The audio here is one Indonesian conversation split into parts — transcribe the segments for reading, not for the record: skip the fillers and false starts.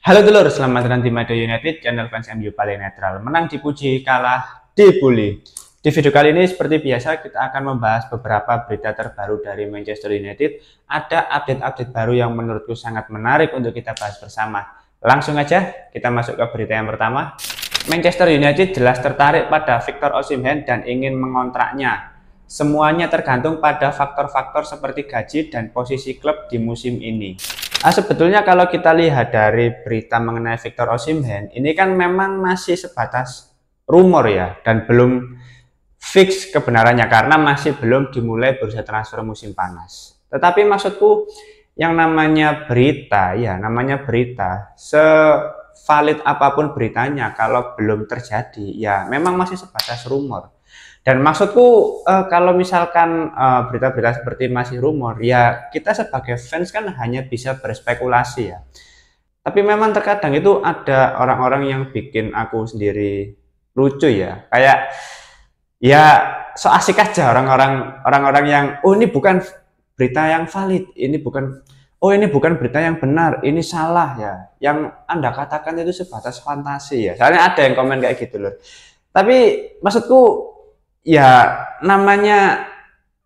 Halo dulur, selamat datang di Mado United, channel fans MU paling netral. Menang dipuji, kalah dibully. Di video kali ini seperti biasa kita akan membahas beberapa berita terbaru dari Manchester United. Ada update-update baru yang menurutku sangat menarik untuk kita bahas bersama. Langsung aja kita masuk ke berita yang pertama. Manchester United jelas tertarik pada Victor Osimhen dan ingin mengontraknya. Semuanya tergantung pada faktor-faktor seperti gaji dan posisi klub di musim ini. Sebetulnya kalau kita lihat dari berita mengenai Victor Osimhen, ini kan memang masih sebatas rumor ya, dan belum fix kebenarannya karena masih belum dimulai bursa transfer musim panas. Tetapi maksudku yang namanya berita, ya namanya berita, sevalid apapun beritanya kalau belum terjadi, ya memang masih sebatas rumor. Dan maksudku kalau misalkan berita-berita seperti masih rumor, ya kita sebagai fans kan hanya bisa berspekulasi ya. Tapi memang terkadang itu ada orang-orang yang bikin aku sendiri lucu ya. Kayak ya so asik aja orang-orang yang oh ini bukan berita yang valid, ini bukan berita yang benar, ini salah ya. Yang Anda katakan itu sebatas fantasi ya. Soalnya ada yang komen kayak gitu loh. Tapi maksudku ya namanya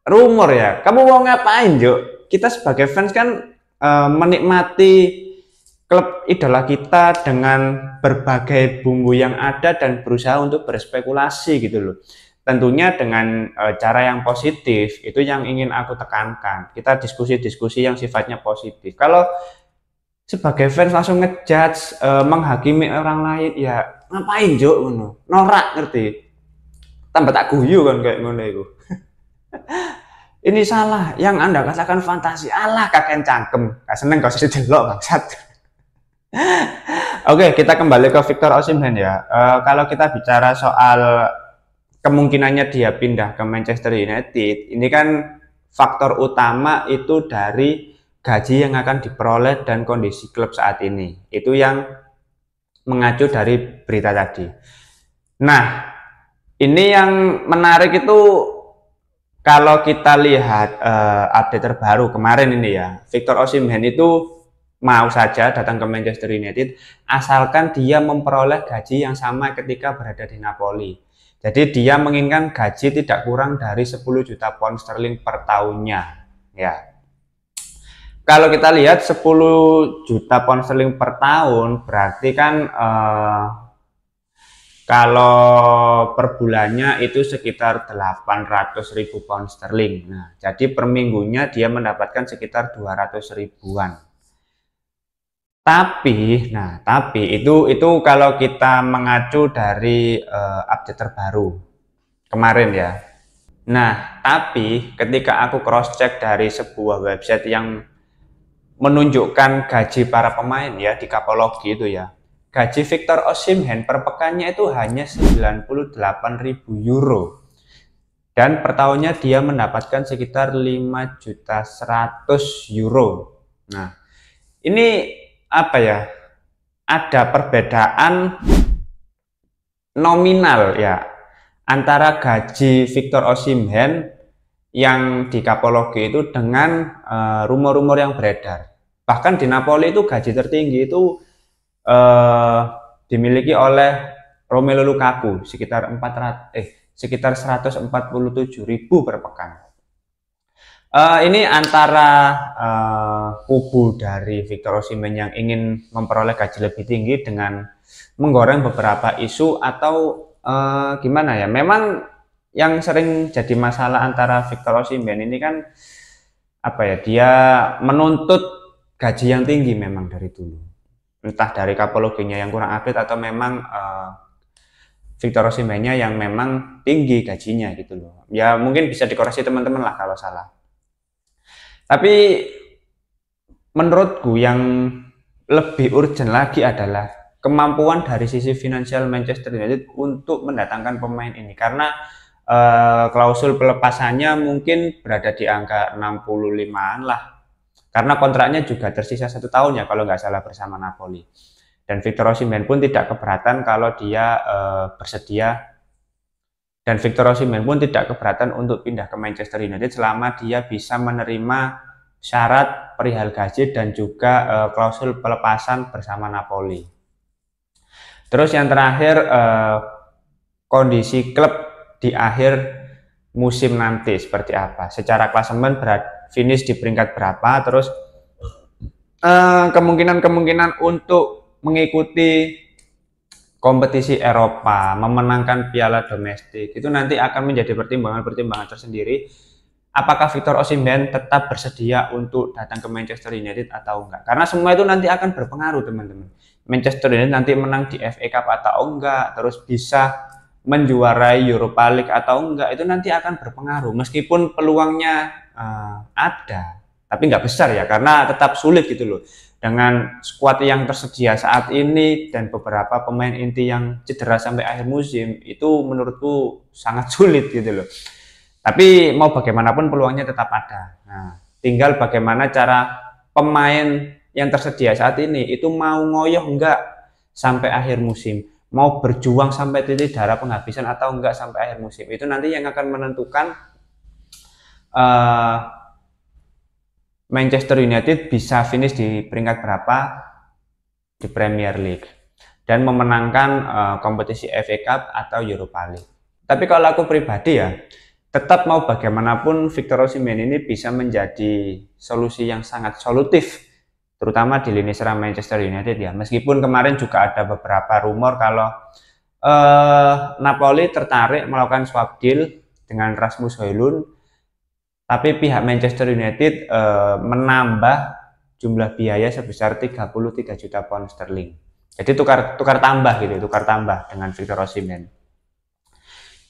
rumor ya. Kamu mau ngapain, Jo? Kita sebagai fans kan menikmati klub idola kita dengan berbagai bumbu yang ada dan berusaha untuk berspekulasi gitu loh. Tentunya dengan cara yang positif, itu yang ingin aku tekankan. Kita diskusi-diskusi yang sifatnya positif. Kalau sebagai fans langsung ngejudge, menghakimi orang lain, ya ngapain, Jo? Norak, ngerti? Tambah tak guyu kan kayak ngono itu. Ini salah, yang Anda katakan fantasi. Alah kakek cangkem. Gak seneng kau sih delok bangsat. Oke, kita kembali ke Victor Osimhen ya. Kalau kita bicara soal kemungkinannya dia pindah ke Manchester United, ini kan faktor utama itu dari gaji yang akan diperoleh dan kondisi klub saat ini. Itu yang mengacu dari berita tadi. Nah, ini yang menarik itu kalau kita lihat update terbaru kemarin ini ya, Victor Osimhen itu mau saja datang ke Manchester United asalkan dia memperoleh gaji yang sama ketika berada di Napoli. Jadi dia menginginkan gaji tidak kurang dari 10 juta pound sterling per tahunnya. Ya. Kalau kita lihat 10 juta pound sterling per tahun berarti kan kalau per bulannya itu sekitar 800.000 pound sterling. Nah, jadi per minggunya dia mendapatkan sekitar 200 ribuan. Tapi itu kalau kita mengacu dari update terbaru kemarin ya. Nah, tapi ketika aku cross check dari sebuah website yang menunjukkan gaji para pemain ya di Kapologi itu ya. Gaji Victor Osimhen per pekannya itu hanya 98.000 euro. Dan per tahunnya dia mendapatkan sekitar 5.100.000 euro. Nah, ini apa ya? Ada perbedaan nominal ya antara gaji Victor Osimhen yang di Kapologi itu dengan rumor-rumor yang beredar. Bahkan di Napoli itu gaji tertinggi itu dimiliki oleh Romelu Lukaku sekitar 147.000 per pekan. Ini antara kubu dari Victor Osimhen yang ingin memperoleh gaji lebih tinggi dengan menggoreng beberapa isu atau gimana ya? Memang yang sering jadi masalah antara Victor Osimhen ini kan apa ya? Dia menuntut gaji yang tinggi memang dari dulu. Entah dari Kapologinya yang kurang update atau memang Victor Osimhen-nya yang memang tinggi gajinya gitu loh. Ya mungkin bisa dikoreksi teman-teman lah kalau salah. Tapi menurutku yang lebih urgent lagi adalah kemampuan dari sisi finansial Manchester United untuk mendatangkan pemain ini. Karena klausul pelepasannya mungkin berada di angka 65-an lah. Karena kontraknya juga tersisa 1 tahun ya kalau nggak salah bersama Napoli. Dan Victor Osimhen pun tidak keberatan kalau dia bersedia. Dan Victor Osimhen pun tidak keberatan untuk pindah ke Manchester United selama dia bisa menerima syarat perihal gaji dan juga klausul pelepasan bersama Napoli. Terus yang terakhir kondisi klub di akhir musim nanti seperti apa, secara klasemen finish di peringkat berapa, terus kemungkinan untuk mengikuti kompetisi Eropa, memenangkan piala domestik, itu nanti akan menjadi pertimbangan-pertimbangan tersendiri. Apakah Victor Osimhen tetap bersedia untuk datang ke Manchester United atau enggak? Karena semua itu nanti akan berpengaruh, teman-teman. Manchester United nanti menang di FA Cup atau enggak, terus bisa menjuarai Europa League atau enggak, itu nanti akan berpengaruh. Meskipun peluangnya ada, tapi nggak besar ya, karena tetap sulit gitu loh. Dengan skuad yang tersedia saat ini dan beberapa pemain inti yang cedera sampai akhir musim, itu menurutku sangat sulit gitu loh. Tapi mau bagaimanapun peluangnya tetap ada. Nah, tinggal bagaimana cara pemain yang tersedia saat ini itu mau ngoyoh enggak sampai akhir musim, mau berjuang sampai titik darah penghabisan atau enggak sampai akhir musim. Itu nanti yang akan menentukan Manchester United bisa finish di peringkat berapa di Premier League dan memenangkan kompetisi FA Cup atau Europa League. Tapi kalau aku pribadi ya, tetap mau bagaimanapun Victor Osimhen ini bisa menjadi solusi yang sangat solutif, terutama di lini serang Manchester United ya. Meskipun kemarin juga ada beberapa rumor kalau Napoli tertarik melakukan swap deal dengan Rasmus Højlund, tapi pihak Manchester United menambah jumlah biaya sebesar 33 juta pound sterling. Jadi tukar tambah gitu, tukar tambah dengan Victor Osimhen.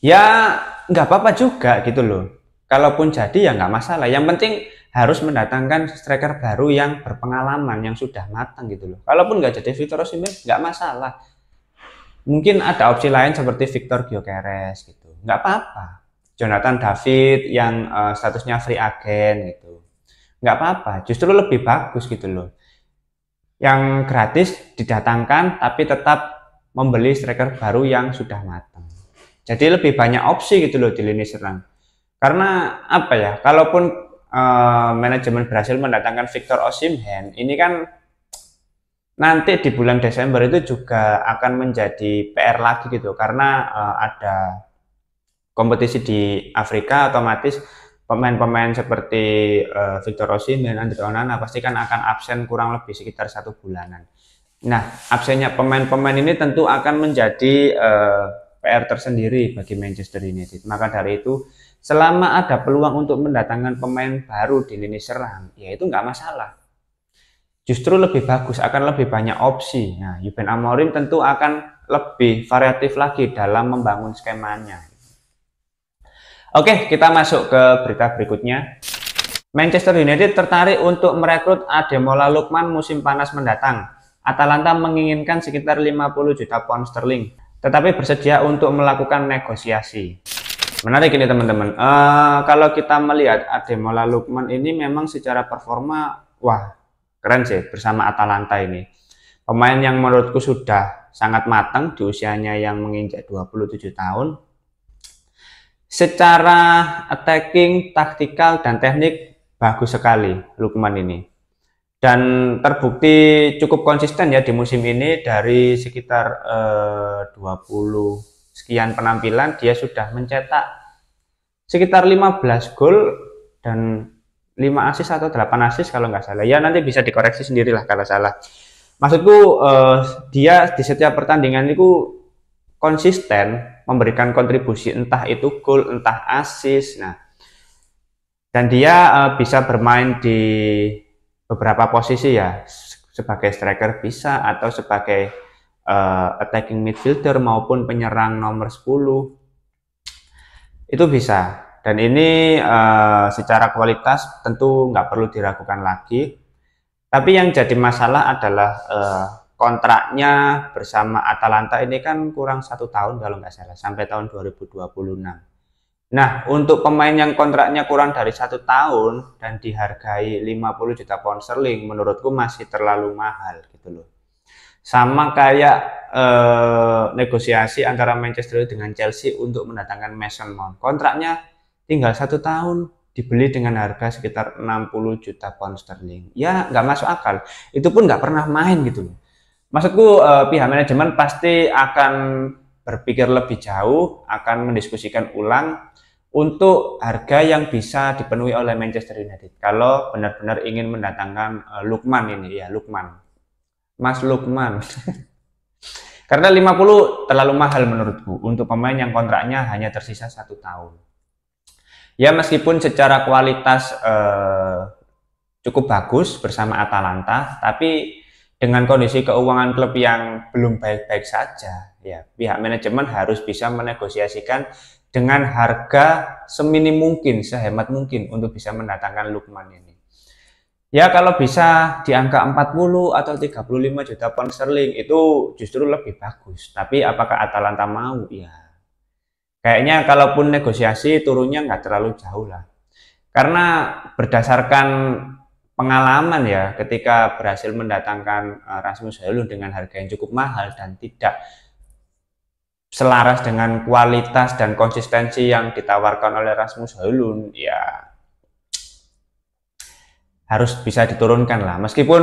Ya nggak apa-apa juga gitu loh. Kalaupun jadi ya nggak masalah. Yang penting harus mendatangkan striker baru yang berpengalaman, yang sudah matang gitu loh. Kalaupun nggak jadi Victor Osimhen nggak masalah. Mungkin ada opsi lain seperti Victor Gyökeres gitu. Nggak apa-apa. Jonathan David yang statusnya free agent gitu. Nggak apa-apa. Justru lebih bagus gitu loh. Yang gratis didatangkan tapi tetap membeli striker baru yang sudah matang. Jadi lebih banyak opsi gitu loh di lini serang. Karena apa ya, kalaupun manajemen berhasil mendatangkan Victor Osimhen, ini kan nanti di bulan Desember itu juga akan menjadi PR lagi gitu. Karena ada kompetisi di Afrika, otomatis pemain-pemain seperti Victor Osimhen, Andre Onana pasti kan akan absen kurang lebih sekitar 1 bulanan. Nah, absennya pemain-pemain ini tentu akan menjadi PR tersendiri bagi Manchester United. Maka dari itu, selama ada peluang untuk mendatangkan pemain baru di lini serang, ya itu nggak masalah. Justru lebih bagus, akan lebih banyak opsi. Nah, Ruben Amorim tentu akan lebih variatif lagi dalam membangun skemanya. Oke, kita masuk ke berita berikutnya. Manchester United tertarik untuk merekrut Ademola Lookman musim panas mendatang. Atalanta menginginkan sekitar 50 juta pound sterling, tetapi bersedia untuk melakukan negosiasi. Menarik ini teman-teman. Kalau kita melihat Ademola Lookman ini memang secara performa, wah keren sih bersama Atalanta ini. Pemain yang menurutku sudah sangat matang di usianya yang menginjak 27 tahun. Secara attacking, taktikal, dan teknik bagus sekali Lookman ini. Dan terbukti cukup konsisten ya di musim ini. Dari sekitar 20 sekian penampilan dia sudah mencetak sekitar 15 gol dan 5 assist atau 8 assist kalau nggak salah ya, nanti bisa dikoreksi sendirilah kalau salah. Maksudku dia di setiap pertandingan itu konsisten memberikan kontribusi, entah itu gol entah assist. Nah, dan dia bisa bermain di beberapa posisi ya, sebagai striker bisa atau sebagai attacking midfielder maupun penyerang nomor 10 itu bisa. Dan ini secara kualitas tentu nggak perlu diragukan lagi. Tapi yang jadi masalah adalah kontraknya bersama Atalanta ini kan kurang 1 tahun kalau nggak salah, sampai tahun 2026. Nah, untuk pemain yang kontraknya kurang dari 1 tahun dan dihargai 50 juta pound sterling, menurutku masih terlalu mahal gitu loh. Sama kayak negosiasi antara Manchester United dengan Chelsea untuk mendatangkan Mason Mount. Kontraknya tinggal 1 tahun, dibeli dengan harga sekitar 60 juta pound sterling. Ya nggak masuk akal. Itu pun nggak pernah main gitu loh. Maksudku pihak manajemen pasti akan berpikir lebih jauh, akan mendiskusikan ulang untuk harga yang bisa dipenuhi oleh Manchester United. Kalau benar-benar ingin mendatangkan Lukman ini ya, Lukman. Mas Lukman. Karena 50 terlalu mahal menurutku untuk pemain yang kontraknya hanya tersisa 1 tahun. Ya meskipun secara kualitas cukup bagus bersama Atalanta, tapi dengan kondisi keuangan klub yang belum baik-baik saja, ya pihak manajemen harus bisa menegosiasikan dengan harga seminim mungkin, sehemat mungkin untuk bisa mendatangkan Lukman ini. Ya kalau bisa di angka 40 atau 35 juta pound sterling itu justru lebih bagus. Tapi apakah Atalanta mau? Ya kayaknya kalaupun negosiasi turunnya nggak terlalu jauh lah. Karena berdasarkan pengalaman ya ketika berhasil mendatangkan Rasmus Højlund dengan harga yang cukup mahal dan tidak selaras dengan kualitas dan konsistensi yang ditawarkan oleh Rasmus Højlund, ya harus bisa diturunkan lah. Meskipun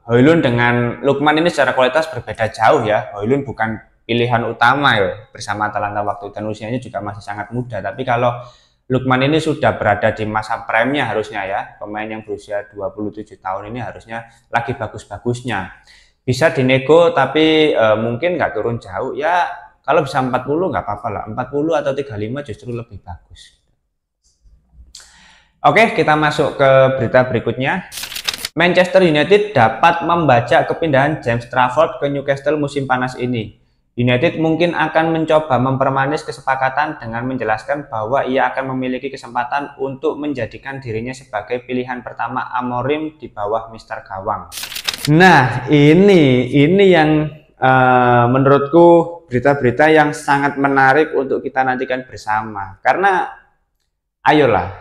Højlund dengan Lukman ini secara kualitas berbeda jauh ya. Højlund bukan pilihan utama ya bersama Atalanta waktu itu, dan usianya juga masih sangat muda. Tapi kalau Lukman ini sudah berada di masa prime-nya harusnya ya, pemain yang berusia 27 tahun ini harusnya lagi bagus-bagusnya. Bisa dinego tapi mungkin nggak turun jauh ya, kalau bisa 40 nggak apa-apa lah, 40 atau 35 justru lebih bagus. Oke, kita masuk ke berita berikutnya. Manchester United dapat membajak kepindahan James Trafford ke Newcastle musim panas ini. United mungkin akan mencoba mempermanis kesepakatan dengan menjelaskan bahwa ia akan memiliki kesempatan untuk menjadikan dirinya sebagai pilihan pertama Amorim di bawah Mister Gawang. Nah, ini yang menurutku berita-berita yang sangat menarik untuk kita nantikan bersama. Karena ayolah,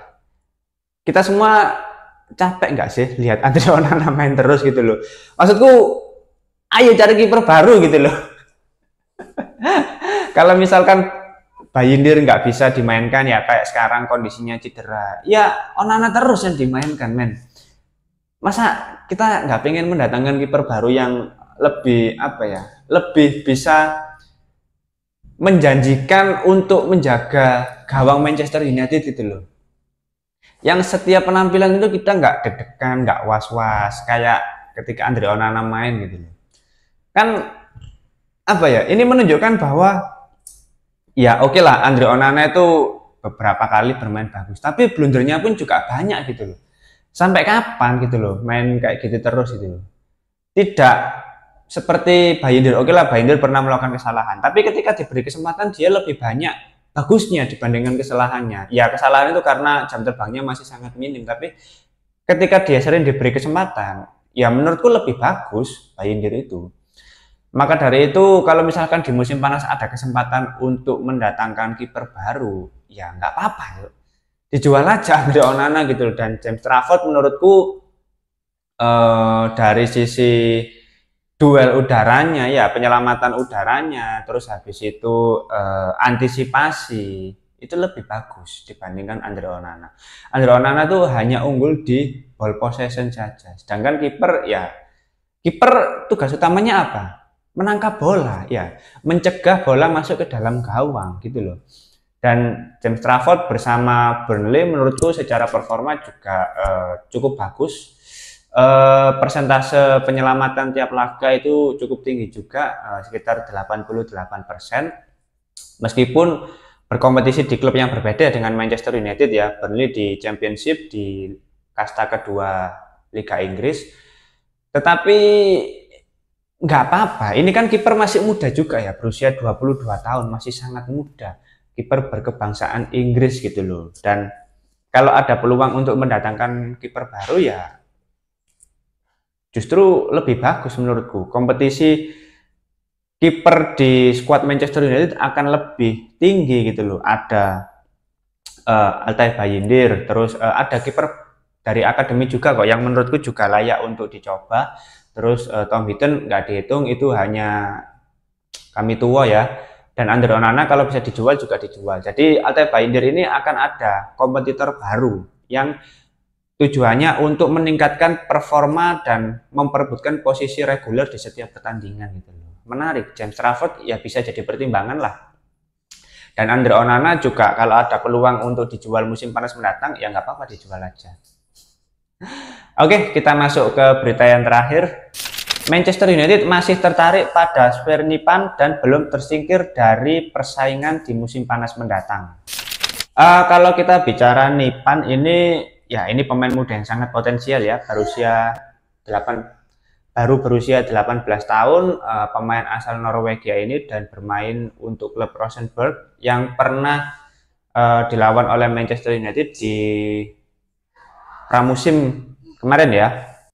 kita semua capek nggak sih lihat Andre Onana main terus gitu loh. Maksudku, ayo cari kiper baru gitu loh. Kalau misalkan Bayindir nggak bisa dimainkan ya kayak sekarang kondisinya cedera, ya Onana terus yang dimainkan men. Masa kita nggak pengen mendatangkan kiper baru yang lebih apa ya, lebih bisa menjanjikan untuk menjaga gawang Manchester United gitu loh. Yang setiap penampilan itu kita nggak deg-degan, nggak was-was kayak ketika Andre Onana main gitu loh. Kan apa ya, ini menunjukkan bahwa ya oke lah Andre Onana itu beberapa kali bermain bagus, tapi blundernya pun juga banyak gitu loh. Sampai kapan gitu loh main kayak gitu terus gitu loh. Tidak seperti Bayindir, oke lah Bayindir pernah melakukan kesalahan, tapi ketika diberi kesempatan dia lebih banyak bagusnya dibandingkan kesalahannya. Ya kesalahan itu karena jam terbangnya masih sangat minim, tapi ketika dia sering diberi kesempatan, ya menurutku lebih bagus Bayindir itu. Maka dari itu kalau misalkan di musim panas ada kesempatan untuk mendatangkan kiper baru, ya nggak apa-apa yuk. Dijual aja Andre Onana gitu loh. Dan James Trafford menurutku dari sisi duel udaranya ya, penyelamatan udaranya, terus habis itu antisipasi itu lebih bagus dibandingkan Andre Onana. Andre Onana tuh hanya unggul di ball possession saja, sedangkan kiper ya, kiper tugas utamanya apa? Menangkap bola ya, mencegah bola masuk ke dalam gawang gitu loh. Dan James Trafford bersama Burnley menurutku secara performa juga cukup bagus. Persentase penyelamatan tiap laga itu cukup tinggi juga, sekitar 88%. Meskipun berkompetisi di klub yang berbeda dengan Manchester United ya, Burnley di Championship di kasta kedua Liga Inggris, tetapi nggak apa-apa, ini kan kiper masih muda juga ya, berusia 22 tahun, masih sangat muda, kiper berkebangsaan Inggris gitu loh. Dan kalau ada peluang untuk mendatangkan kiper baru ya justru lebih bagus menurutku. Kompetisi kiper di skuad Manchester United akan lebih tinggi gitu loh. Ada Altay Bayindir, terus ada kiper dari akademi juga kok yang menurutku juga layak untuk dicoba. Terus Tom Heaton nggak dihitung, itu hanya kami tua ya. Dan Andre Onana kalau bisa dijual juga dijual. Jadi Altay Bayindir ini akan ada kompetitor baru yang tujuannya untuk meningkatkan performa dan memperebutkan posisi reguler di setiap pertandingan gitu loh. Menarik, James Trafford ya bisa jadi pertimbangan lah. Dan Andre Onana juga kalau ada peluang untuk dijual musim panas mendatang ya nggak apa-apa, dijual aja. Oke, kita masuk ke berita yang terakhir. Manchester United masih tertarik pada Spurs Nipan dan belum tersingkir dari persaingan di musim panas mendatang. Kalau kita bicara Nipan ini, ya ini pemain muda yang sangat potensial ya, baru berusia 18 tahun, pemain asal Norwegia ini dan bermain untuk klub Rosenborg yang pernah dilawan oleh Manchester United di pramusim kemarin ya.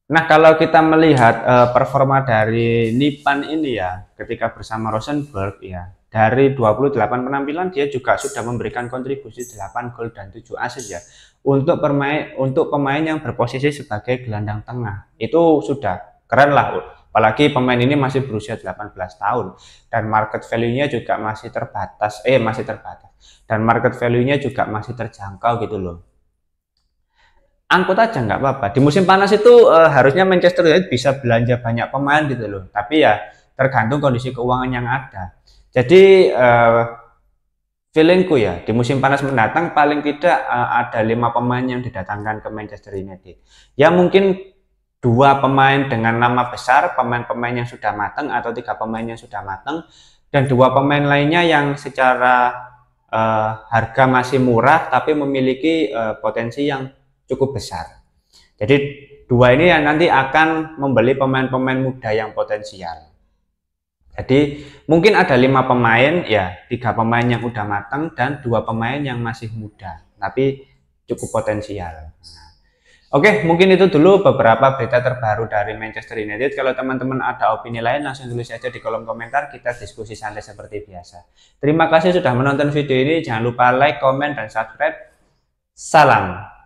Nah, kalau kita melihat performa dari Nipan ini ya, ketika bersama Rosenborg ya, dari 28 penampilan dia juga sudah memberikan kontribusi 8 gol dan 7 assist ya. Untuk pemain yang berposisi sebagai gelandang tengah, itu sudah keren lah. Apalagi pemain ini masih berusia 18 tahun dan market value-nya juga masih terbatas. Dan market value-nya juga masih terjangkau gitu loh. Angkut aja nggak apa-apa. Di musim panas itu harusnya Manchester United bisa belanja banyak pemain gitu loh. Tapi ya tergantung kondisi keuangan yang ada. Jadi feelingku ya di musim panas mendatang paling tidak ada 5 pemain yang didatangkan ke Manchester United. Ya mungkin 2 pemain dengan nama besar, pemain-pemain yang sudah matang atau 3 pemain yang sudah matang, dan 2 pemain lainnya yang secara harga masih murah tapi memiliki potensi yang cukup besar. Jadi 2 ini yang nanti akan membeli pemain-pemain muda yang potensial. Jadi mungkin ada 5 pemain ya, 3 pemain yang udah matang dan 2 pemain yang masih muda tapi cukup potensial. Oke, mungkin itu dulu beberapa berita terbaru dari Manchester United. Kalau teman-teman ada opini lain langsung tulis saja di kolom komentar, kita diskusi santai seperti biasa. Terima kasih sudah menonton video ini, jangan lupa like, komen, dan subscribe. Salam.